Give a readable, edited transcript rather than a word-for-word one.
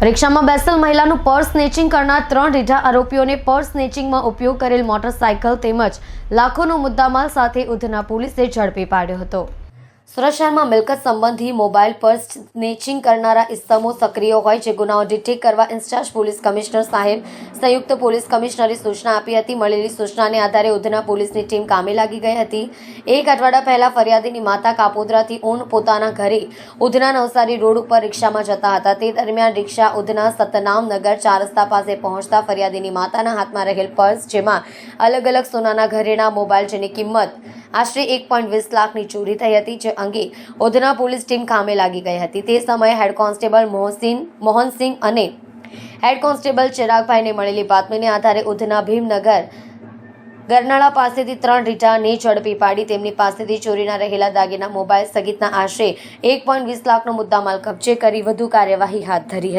રિક્ષામાં બેસેલ મહિલાનું purse snatching કરનાર 3 રીઢા આરોપીઓને પર્સ સ્નેચિંગમાં ઉપયોગ કરેલ મોટરસાયકલ તેમજ લાખોનો મુદ્દામાલ સાથે ઉધના પોલીસે ઝડપી પાડ્યો હતો। સુરત શહેરમાં મિલકત સંબંધી મોબાઈલ પર્સ સ્નેચિંગ કરનારા ઇસમો સક્રિય હોય જે ગુનાઓ ડિટેક્ટ કરવા ઇન્ચાર્જ પોલીસ કમિશનર સાહેબ સંયુક્ત પોલીસ કમિશનરે સૂચના આપી હતી। મળેલી સૂચનાને આધારે ઉધના પોલીસની ટીમ કામે લાગી ગઈ હતી। એક અઠવાડિયા પહેલા ફરિયાદીની માતા કાપોદ્રાથી ઊન પોતાના ઘરે ઉધના નવસારી રોડ ઉપર રિક્ષામાં જતા હતા। તે દરમિયાન રિક્ષા ઉધના સતનામનગર 4 રસ્તા પાસે પહોંચતા ફરિયાદીની માતાના હાથમાં રહેલ પર્સ જેમાં અલગ અલગ સોનાના ઘરેણા મોબાઈલ જેની કિંમત આશરે 1.20 લાખની ચોરી થઈ હતી, જે અંગે ઉધના પોલીસ ટીમ કામે લાગી ગઈ હતી। તે સમયે હેડ કોન્સ્ટેબલ મોહનસિંહ અને હેડ કોન્સ્ટેબલ ચિરાગભાઈને મળેલી બાતમીને આધારે ઉધના ભીમનગર ગરનાળા પાસેથી 3 રીઢાને ઝડપી પાડી તેમની પાસેથી ચોરીના રહેલા દાગીના મોબાઈલ સહિતના આશરે 1.20 લાખનો મુદ્દામાલ કબજે કરી વધુ કાર્યવાહી હાથ ધરી હતી।